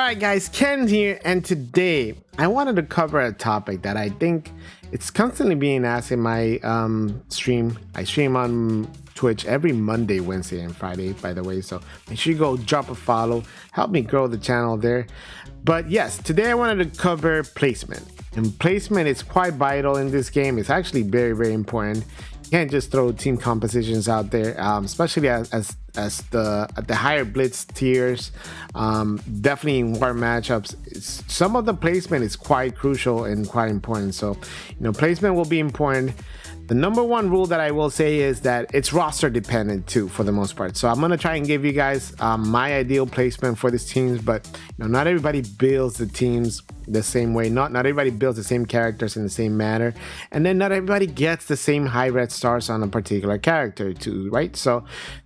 Alright guys, Ken here, and today I wanted to cover a topic that I think it's constantly being asked in my stream. I stream on Twitch every Monday, Wednesday, and Friday, by the way, so make sure you go drop a follow, help me grow the channel there. But yes, today I wanted to cover placement, and placement is quite vital in this game. It's actually very important. You can't just throw team compositions out there, especially at the higher blitz tiers. Definitely in war matchups, some of the placement is quite crucial and quite important. So, placement will be important. The number one rule that I will say is that it's roster dependent too, for the most part. So I'm gonna try and give you guys my ideal placement for these teams, but not everybody builds the teams the same way. Not everybody builds the same characters in the same manner, and then not everybody gets the same high red stars on a particular character too, right? So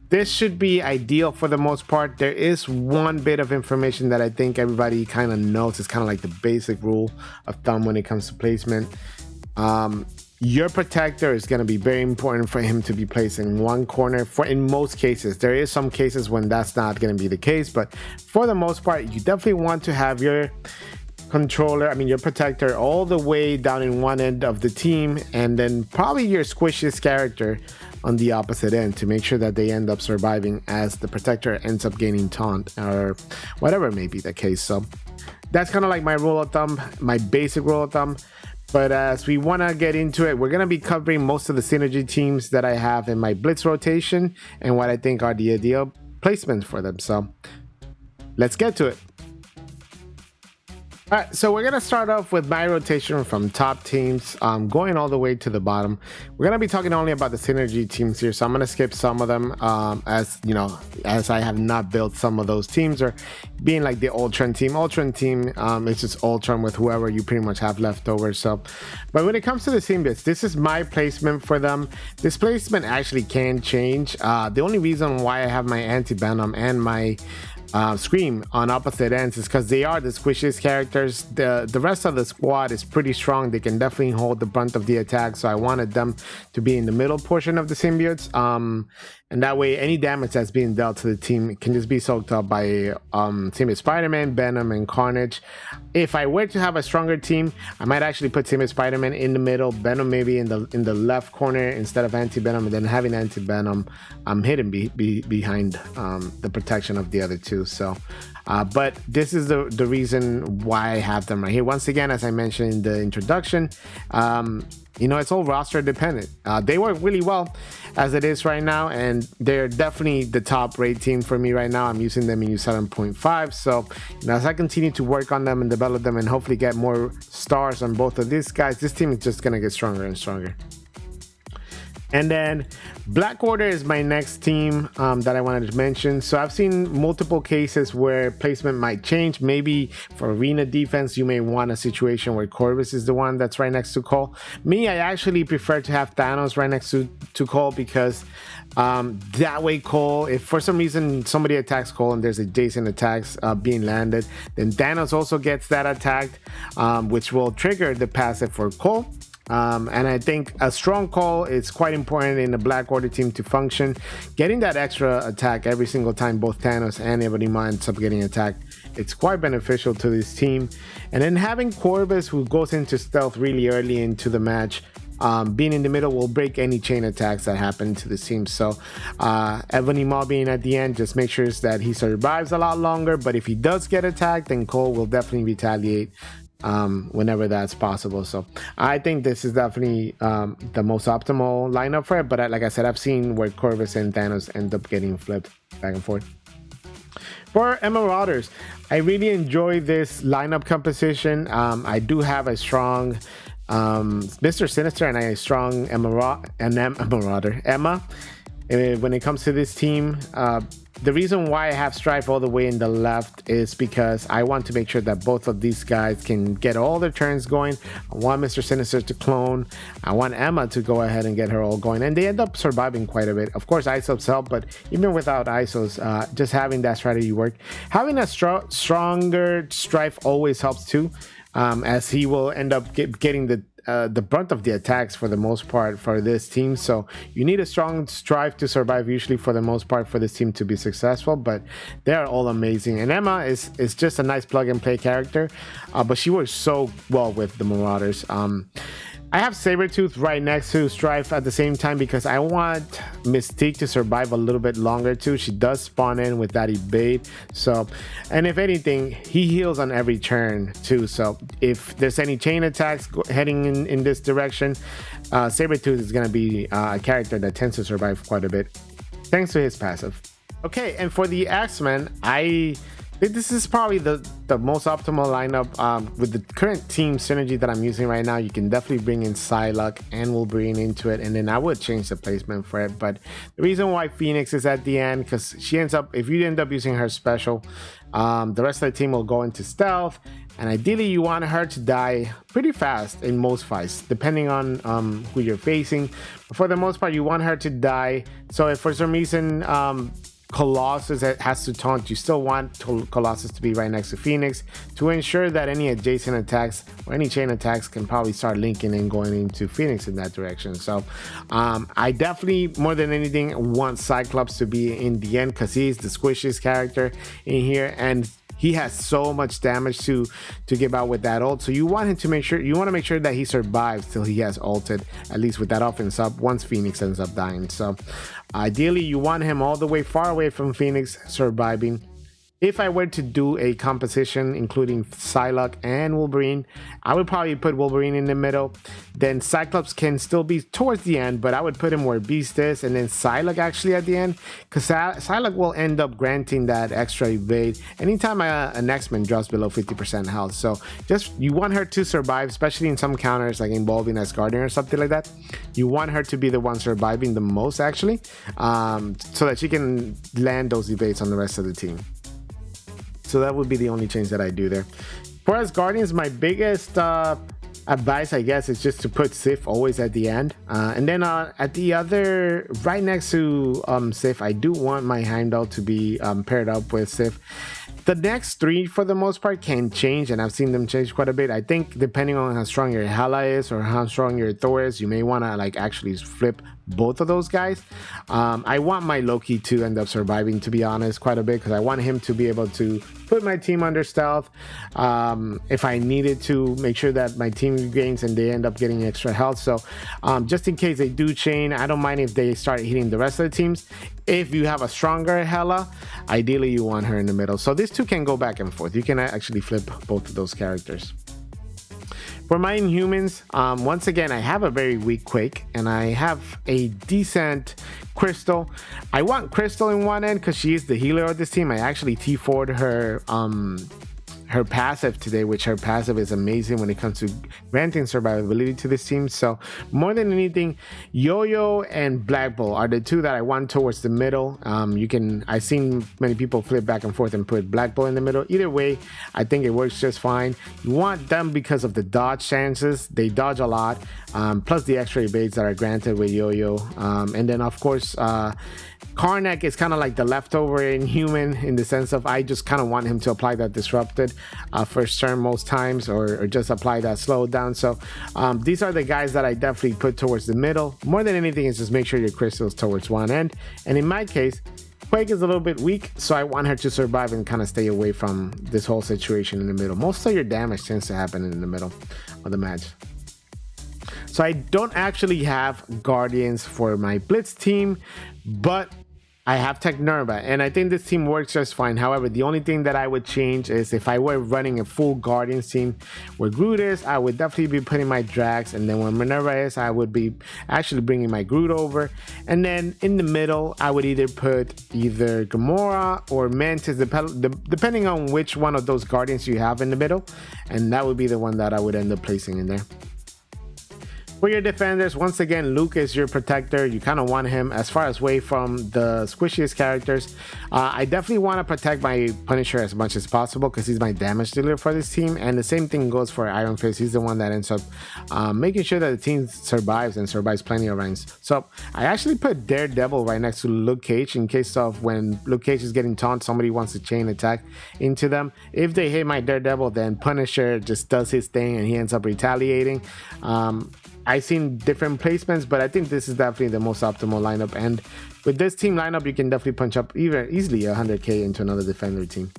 this should be ideal for the most part. There is one bit of information that I think everybody kind of knows. It's kind of like the basic rule of thumb when it comes to placement. Your protector is going to be very important for him to be placed in one corner. In most cases, there is some cases when that's not going to be the case, but for the most part, you definitely want to have your controller, your protector, all the way down in one end of the team, and then probably your squishiest character on the opposite end to make sure that they end up surviving as the protector ends up gaining taunt or whatever may be the case. So that's kind of like my rule of thumb, my basic rule of thumb. But as we want to get into it, we're going to be covering most of the synergy teams that I have in my blitz rotation and what I think are the ideal placements for them. So let's get to it. All right, so we're going to start off with my rotation from top teams, going all the way to the bottom. We're going to be talking only about the synergy teams here, so I'm going to skip some of them as I have not built some of those teams, or being like the Ultron team. Ultron team, it's just Ultron with whoever you pretty much have left over. So, but when it comes to the symbiotes, this is my placement for them. This placement actually can change. The only reason why I have my anti-venom and my Scream on opposite ends is because they are the squishiest characters. The rest of the squad is pretty strong. They can definitely hold the brunt of the attack, so I wanted them to be in the middle portion of the symbiotes, and that way any damage that's being dealt to the team can just be soaked up by symbiote Spider-Man, Venom, and Carnage. If I were to have a stronger team, I might actually put symbiote Spider-Man in the middle, Venom maybe in the left corner instead of anti-venom, and then having anti-venom hidden behind the protection of the other two. So but this is the reason why I have them right here. Once again, as I mentioned in the introduction, it's all roster dependent. They work really well as it is right now, and they're definitely the top rate team for me right now. I'm using them in U7.5, so as I continue to work on them and develop them and hopefully get more stars on both of these guys, this team is just gonna get stronger and stronger. And then Black Order is my next team that I wanted to mention. So I've seen multiple cases where placement might change. Maybe for arena defense, you may want a situation where Corvus is the one that's right next to Cole. Me, I actually prefer to have Thanos right next to Cole, because that way Cole, if for some reason somebody attacks Cole and there's adjacent attacks being landed, then Thanos also gets that attacked, which will trigger the passive for Cole. And I think a strong call is quite important in the Black Order team to function. Getting that extra attack every single time both Thanos and Ebony-Maw ends up getting attacked, it's quite beneficial to this team. And then having Corvus, who goes into stealth really early into the match, being in the middle will break any chain attacks that happen to the team. So Ebony-Maw being at the end just makes sure that he survives a lot longer, but if he does get attacked, then Cole will definitely retaliate whenever that's possible. So I think this is definitely the most optimal lineup for it, but like I said, I've seen where Corvus and Thanos end up getting flipped back and forth. For Marauders, I really enjoy this lineup composition. I do have a strong Mr. Sinister and a strong Marauder Emma. When it comes to this team, the reason why I have Strife all the way in the left is because I want to make sure that both of these guys can get all their turns going. I want Mr. Sinister to clone. I want Emma to go ahead and get her all going. And they end up surviving quite a bit. Of course, ISOs help, but even without ISOs, just having that strategy work. Having a stronger Strife always helps too. as he will end up getting the brunt of the attacks for the most part for this team. So you need a strong strive to survive usually for the most part for this team to be successful, but they are all amazing. And Emma is just a nice plug and play character, but she works so well with the Marauders. I have Sabretooth right next to Strife at the same time because I want Mystique to survive a little bit longer too. She does spawn in with that evade. So, and if anything, he heals on every turn too. So if there's any chain attacks heading in this direction, Sabretooth is going to be a character that tends to survive quite a bit thanks to his passive. Okay, and for the X-Men, this is probably the most optimal lineup with the current team synergy that I'm using right now. You can definitely bring in Psylocke and Wolverine into it, and then I would change the placement for it. But the reason why Phoenix is at the end, because she ends up, if you end up using her special, the rest of the team will go into stealth, and ideally you want her to die pretty fast in most fights, depending on who you're facing. But for the most part, you want her to die. So if for some reason Colossus has to taunt, you still want Colossus to be right next to Phoenix to ensure that any adjacent attacks or any chain attacks can probably start linking and going into Phoenix in that direction. So I definitely, more than anything, want Cyclops to be in the end because he's the squishiest character in here, and he has so much damage to give out with that ult. So you want him to make sure, you want to make sure that he survives till he has ulted, at least with that offense up, once Phoenix ends up dying. So ideally you want him all the way far away from Phoenix surviving. If I were to do a composition including Psylocke and Wolverine, I would probably put Wolverine in the middle. Then Cyclops can still be towards the end, but I would put him where Beast is, and then Psylocke actually at the end, because Psylocke will end up granting that extra evade anytime an X-Men drops below 50% health. So just, you want her to survive, especially in some counters like involving Asgardian or something like that. You want her to be the one surviving the most actually, so that she can land those evades on the rest of the team. So that would be the only change that I do there. For Asgardians, my biggest advice, I guess, is just to put Sif always at the end. And then at the other, right next to Sif, I do want my Heimdall to be paired up with Sif. The next three, for the most part, can change, and I've seen them change quite a bit. I think depending on how strong your Hela is or how strong your Thor is, you may want to like actually flip both of those guys. I want my Loki to end up surviving, to be honest, quite a bit, because I want him to be able to put my team under stealth if I needed to, make sure that my team gains and they end up getting extra health. So just in case they do chain, I don't mind if they start hitting the rest of the teams. If you have a stronger Hela, ideally you want her in the middle. So these two can go back and forth. You can actually flip both of those characters. For my Inhumans, once again, I have a very weak Quake, and I have a decent Crystal. I want Crystal in one end because she is the healer of this team. I actually T4'd her passive today, which her passive is amazing when it comes to granting survivability to this team. So more than anything, Yo-Yo and Black Bull are the two that I want towards the middle. I've seen many people flip back and forth and put Black Bull in the middle. Either way, I think it works just fine. You want them because of the dodge chances. They dodge a lot, plus the extra evades that are granted with Yo-Yo. And then of course, Karnak is kind of like the leftover Inhuman in the sense of I just kind of want him to apply that disrupted first turn most times, or just apply that slow down. So these are the guys that I definitely put towards the middle. More than anything is just make sure your crystals towards one end. And in my case, Quake is a little bit weak, so I want her to survive and kind of stay away from this whole situation in the middle. Most of your damage tends to happen in the middle of the match. So I don't actually have Guardians for my Blitz team, but I have Technerva, and I think this team works just fine. However, the only thing that I would change is if I were running a full Guardians team where Groot is, I would definitely be putting my Drax, and then when Minerva is, I would be actually bringing my Groot over. And then in the middle, I would either put either Gamora or Mantis, depending on which one of those Guardians you have in the middle, and that would be the one that I would end up placing in there. For your defenders, once again, Luke is your protector. You kind of want him as far away from the squishiest characters. I definitely want to protect my Punisher as much as possible because he's my damage dealer for this team. And the same thing goes for Iron Fist. He's the one that ends up making sure that the team survives and survives plenty of ranks. So I actually put Daredevil right next to Luke Cage in case of when Luke Cage is getting taunted, somebody wants to chain attack into them. If they hit my Daredevil, then Punisher just does his thing and he ends up retaliating. I've seen different placements, but I think this is definitely the most optimal lineup. And with this team lineup, you can definitely punch up easily 100k into another defender team.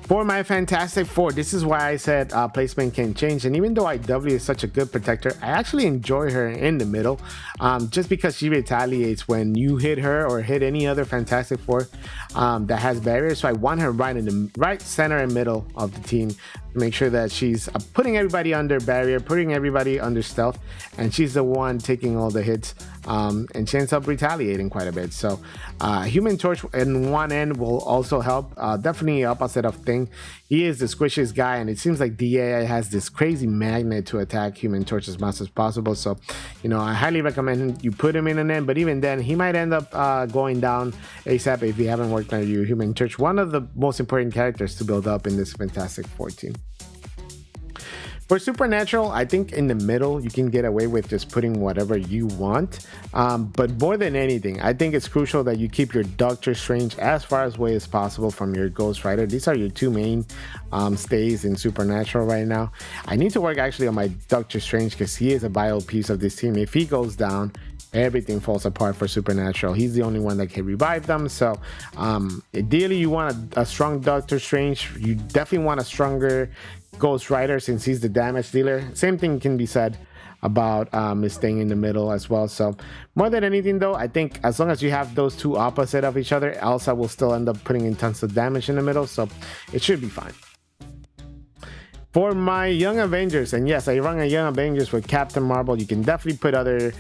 For my Fantastic Four, this is why I said placement can change. And even though IW is such a good protector, I actually enjoy her in the middle just because she retaliates when you hit her or hit any other Fantastic Four that has barriers. So I want her right in the right center and middle of the team to make sure that she's putting everybody under barrier, putting everybody under stealth, and she's the one taking all the hits. And she ends up retaliating quite a bit. So Human Torch in one end will also help. Definitely opposite of Thing. He is the squishiest guy, and it seems like DAI has this crazy magnet to attack Human Torch as much as possible. So, you know, I highly recommend you put him in an end, but even then, he might end up going down ASAP if you haven't worked on your Human Torch. One of the most important characters to build up in this Fantastic Four team. For Supernatural, I think in the middle, you can get away with just putting whatever you want. But more than anything, I think it's crucial that you keep your Doctor Strange as far away as possible from your Ghost Rider. These are your two main stays in Supernatural right now. I need to work actually on my Doctor Strange because he is a vital piece of this team. If he goes down, everything falls apart for Supernatural. He's the only one that can revive them. So ideally, you want a strong Doctor Strange. You definitely want a stronger Ghost Rider since he's the damage dealer. Same thing can be said about Miss Thing in the middle as well. So more than anything though, I think as long as you have those two opposite of each other, Elsa will still end up putting in tons of damage in the middle, so it should be fine. For my Young Avengers, and yes, I run a Young Avengers with Captain Marvel. You can definitely put other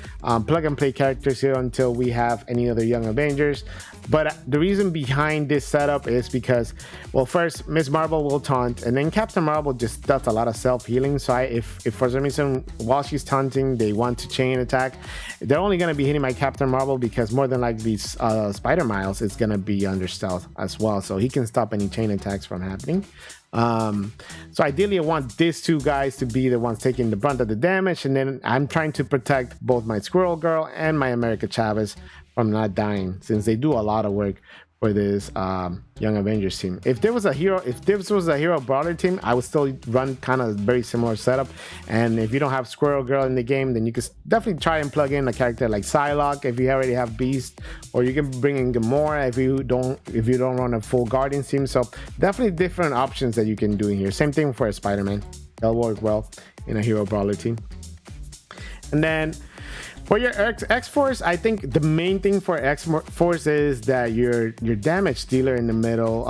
plug and play characters here until we have any other Young Avengers. But the reason behind this setup is because, well, first, Miss Marvel will taunt, and then Captain Marvel just does a lot of self-healing. So if for some reason, while she's taunting, they want to chain attack, they're only going to be hitting my Captain Marvel because more than likely Spider Miles is going to be under stealth as well. So he can stop any chain attacks from happening. So ideally I want these two guys to be the ones taking the brunt of the damage, and then I'm trying to protect both my Squirrel Girl and my America Chavez from not dying, since they do a lot of work for this Young Avengers team. If this was a hero brawler team, I would still run kind of very similar setup. And if you don't have Squirrel Girl in the game, then you can definitely try and plug in a character like Psylocke if you already have Beast, or you can bring in Gamora if you don't run a full Guardians team. So definitely different options that you can do in here. Same thing for a Spider-Man. They'll work well in a hero brawler team. And then for your X-Force, I think the main thing for X-Force is that your damage dealer in the middle,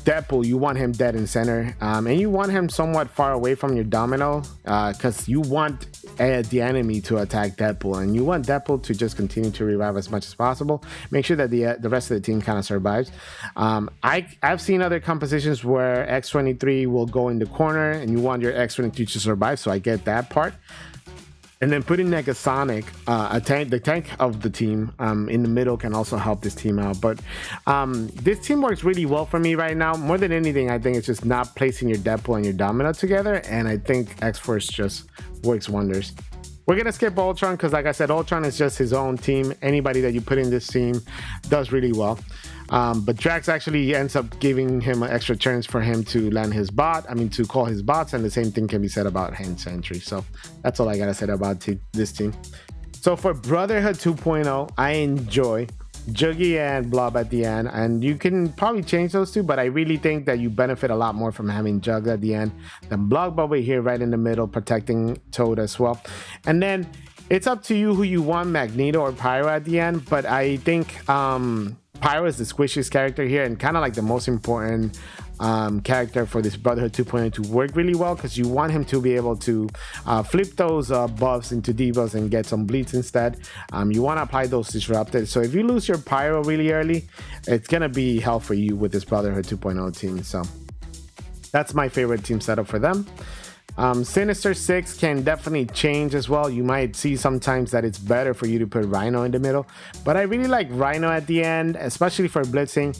Deadpool, you want him dead in center, and you want him somewhat far away from your Domino, because you want the enemy to attack Deadpool, and you want Deadpool to just continue to revive as much as possible. Make sure that the rest of the team kind of survives. I've seen other compositions where X-23 will go in the corner, and you want your X-23 to survive, so I get that part. And then putting Negasonic, the tank of the team, in the middle can also help this team out. But this team works really well for me right now. More than anything, I think it's just not placing your Deadpool and your Domino together. And I think X-Force just works wonders. We're going to skip Ultron because, like I said, Ultron is just his own team. Anybody that you put in this team does really well. But Drax actually ends up giving him extra turns for him to land his bot. To call his bots, and the same thing can be said about Hand Sentry. So that's all I gotta say about this team. So for Brotherhood 2.0, I enjoy Juggy and Blob at the end, and you can probably change those two, but I really think that you benefit a lot more from having Jug at the end than Blob over here right in the middle, protecting Toad as well. And then it's up to you who you want, Magneto or Pyro at the end, but I think Pyro is the squishiest character here, and kind of like the most important character for this Brotherhood 2.0 to work really well, because you want him to be able to flip those buffs into debuffs and get some bleeds instead. You want to apply those disrupted. So if you lose your Pyro really early, it's going to be hell for you with this Brotherhood 2.0 team. So that's my favorite team setup for them. Sinister Six can definitely change as well. You might see sometimes that it's better for you to put Rhino in the middle, but I really like Rhino at the end, especially for blitzing.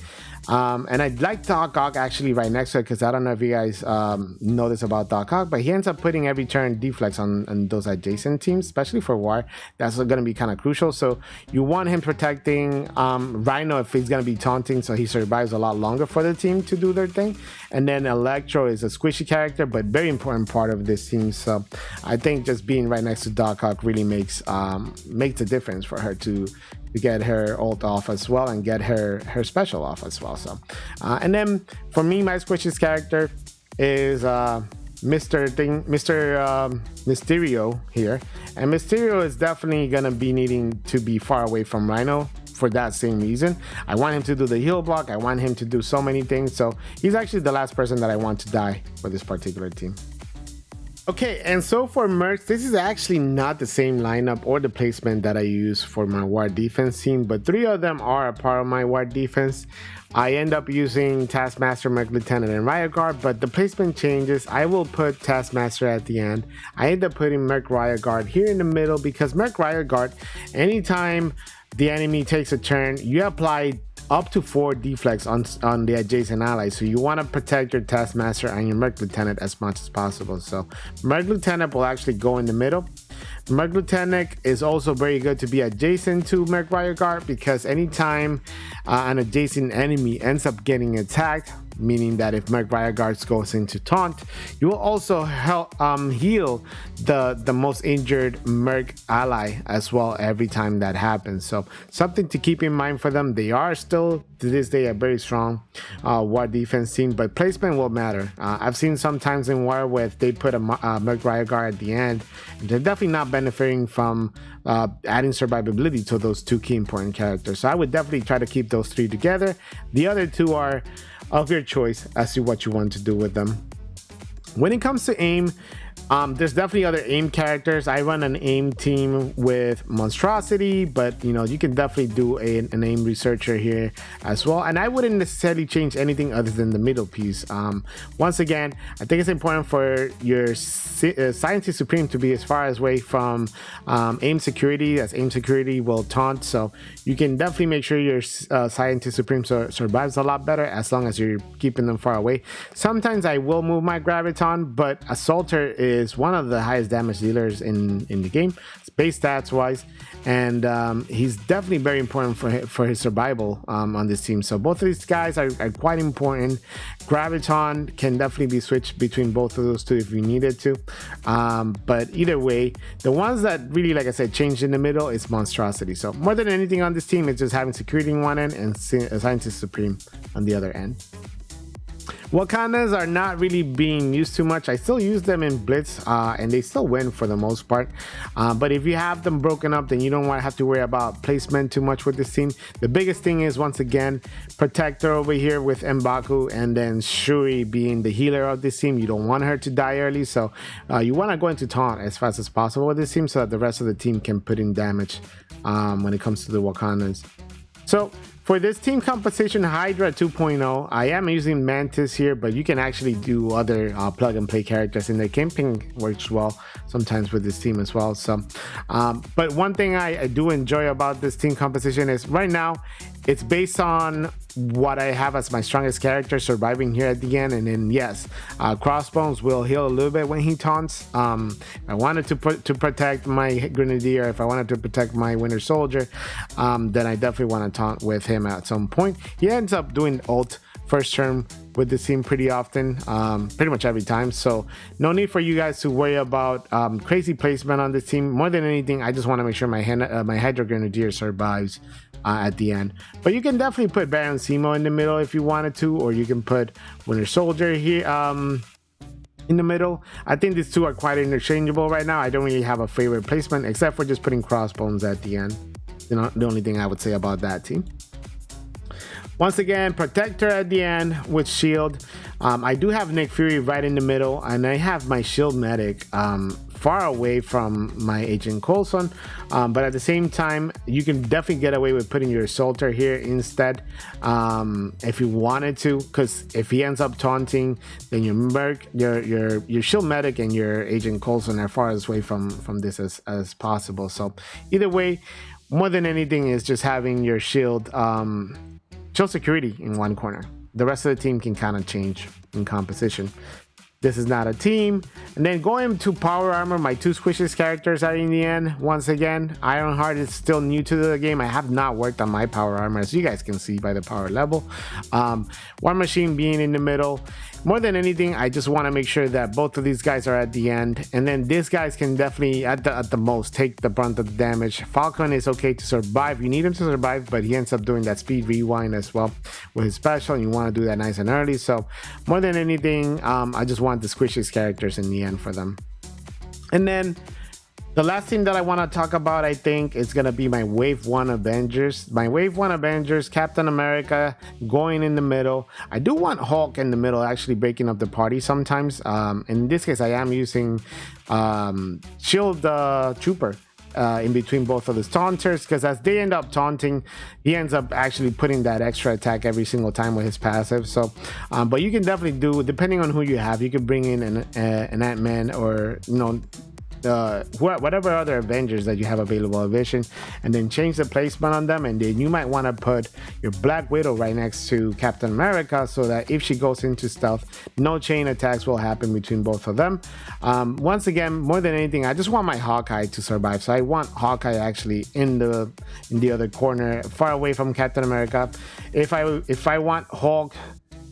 And I'd like Doc Ock actually right next to it, because I don't know if you guys know this about Doc Ock, but he ends up putting every turn deflex on those adjacent teams, especially for War. That's going to be kind of crucial. So you want him protecting Rhino if he's going to be taunting, so he survives a lot longer for the team to do their thing. And then Electro is a squishy character, but very important part of this team. So I think just being right next to Doc Ock really makes a difference for her to get her ult off as well and get her special off as well. So and then for me, my squishiest character is Mysterio here, and Mysterio is definitely gonna be needing to be far away from Rhino for that same reason. I want him to do the heal block, I want him to do so many things, so he's actually the last person that I want to die for this particular team. Okay, and so for Mercs, this is actually not the same lineup or the placement that I use for my ward defense team, but 3 of them are a part of my ward defense. I end up using Taskmaster, Merc Lieutenant, and Riot Guard, but the placement changes. I will put Taskmaster at the end. I end up putting Merc Riot Guard here in the middle, because Merc Riot Guard, anytime the enemy takes a turn, you apply up to 4 deflex on the adjacent allies, so you want to protect your Taskmaster and your Merc Lieutenant as much as possible. So Merc Lieutenant will actually go in the middle. Merc Lieutenant is also very good to be adjacent to Merc Riot Guard, because anytime an adjacent enemy ends up getting attacked, meaning that if Merc Riot Guard goes into taunt, you will also help heal the most injured Merc ally as well every time that happens. So something to keep in mind for them. They are still to this day a very strong war defense team, but placement will matter. I've seen sometimes in war where they put a Merc Riot Guard at the end, and they're definitely not benefiting from adding survivability to those 2 key important characters. So I would definitely try to keep those 3 together. The other 2 are of your choice as to what you want to do with them. When it comes to aim, there's definitely other aim characters. I run an aim team with Monstrosity, but you know, you can definitely do an aim researcher here as well. And I wouldn't necessarily change anything other than the middle piece. Once again, I think it's important for your Scientist Supreme to be as far as away from aim security, as aim security will taunt. So you can definitely make sure your Scientist Supreme survives a lot better as long as you're keeping them far away. Sometimes I will move my Graviton, but Assaulter is one of the highest damage dealers in the game, base stats wise, and he's definitely very important for his survival on this team. So both of these guys are quite important. Graviton can definitely be switched between both of those 2 if you needed to, but either way, the ones that really, like I said, changed in the middle is Monstrosity. So more than anything on this team, it's just having security in one end and Scientist Supreme on the other end. Wakandans are not really being used too much. I still use them in Blitz, and they still win for the most part. But if you have them broken up, then you don't want to have to worry about placement too much with this team. The biggest thing is, once again, Protector over here with M'Baku, and then Shuri being the healer of this team. You don't want her to die early, so you want to go into taunt as fast as possible with this team so that the rest of the team can put in damage when it comes to the Wakandans. So for this team composition, Hydra 2.0, I am using Mantis here, but you can actually do other plug and play characters in there. Camping works well sometimes with this team as well. So, but one thing I do enjoy about this team composition is right now it's based on what I have as my strongest character surviving here at the end. And then yes, Crossbones will heal a little bit when he taunts. I wanted to protect my Grenadier, if I wanted to protect my Winter Soldier, then I definitely want to taunt with him at some point. He ends up doing ult first turn with the team pretty often, pretty much every time. So no need for you guys to worry about crazy placement on this team. More than anything, I just want to make sure my Hydra Grenadier survives at the end. But you can definitely put Baron Zemo in the middle if you wanted to, or you can put Winter Soldier here in the middle. I think these 2 are quite interchangeable right now. I don't really have a favorite placement except for just putting Crossbones at the end. You know, the only thing I would say about that team. Once again, Protector at the end with Shield. I do have Nick Fury right in the middle, and I have my Shield Medic far away from my Agent Coulson, but at the same time, you can definitely get away with putting your Soldier here instead, if you wanted to, because if he ends up taunting, then your Merc, your Shield Medic and your Agent Coulson are far as away from this as possible. So either way, more than anything is just having your shield security in one corner. The rest of the team can kind of change in composition. This is not a team. And then going to power armor, my two squishes characters are in the end. Once again, Ironheart is still new to the game. I have not worked on my power armor, as you guys can see by the power level. War Machine being in the middle. More than anything, I just want to make sure that both of these guys are at the end. And then these guys can definitely, at the most, take the brunt of the damage. Falcon is okay to survive. You need him to survive, but he ends up doing that speed rewind as well with his special. And you want to do that nice and early. So more than anything, I just want to squish his characters in the end for them. And then the last team that I want to talk about, I think, is going to be my Wave 1 Avengers. My Wave 1 Avengers, Captain America going in the middle. I do want Hulk in the middle, actually breaking up the party sometimes. In this case, I am using Shield Trooper in between both of the taunters, because as they end up taunting, he ends up actually putting that extra attack every single time with his passive. So but you can definitely do, depending on who you have, you could bring in an Ant-Man, or whatever other Avengers that you have available vision, and then change the placement on them. And then you might want to put your Black Widow right next to Captain America, so that if she goes into stealth, no chain attacks will happen between both of them. Once again, more than anything, I just want my Hawkeye to survive. So I want Hawkeye actually in the other corner, far away from Captain America. If I want Hulk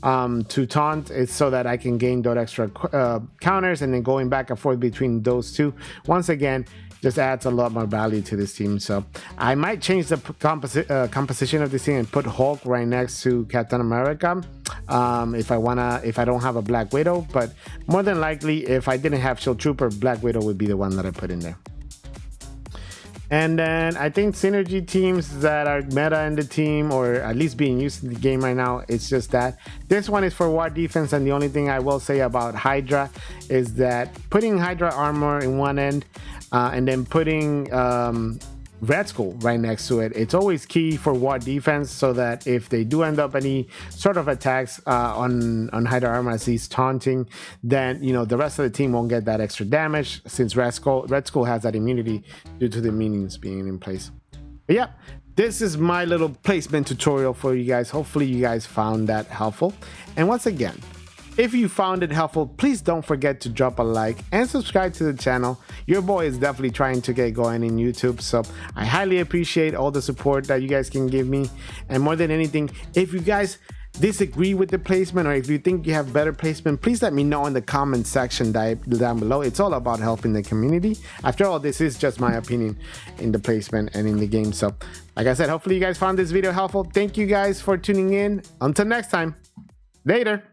to taunt, it's so that I can gain those extra counters, and then going back and forth between those two, once again, just adds a lot more value to this team. So I might change the composition of this team and put Hulk right next to Captain America if I don't have a Black Widow. But more than likely, if I didn't have Shield Trooper, Black Widow would be the one that I put in there. And then I think synergy teams that are meta in the team, or at least being used in the game right now, it's just that this one is for war defense. And the only thing I will say about Hydra is that putting Hydra armor in one end and then putting Red Skull right next to it, it's always key for war defense, so that if they do end up any sort of attacks on Hydra armor as he's taunting, then the rest of the team won't get that extra damage, since Red Skull has that immunity due to the minions being in place. But yeah, this is my little placement tutorial for you guys. Hopefully you guys found that helpful. And once again, if you found it helpful, please don't forget to drop a like and subscribe to the channel. Your boy is definitely trying to get going in YouTube, so I highly appreciate all the support that you guys can give me. And more than anything, if you guys disagree with the placement, or if you think you have better placement, please let me know in the comment section down below. It's all about helping the community. After all, this is just my opinion in the placement and in the game. So like I said, hopefully you guys found this video helpful. Thank you guys for tuning in. Until next time, later.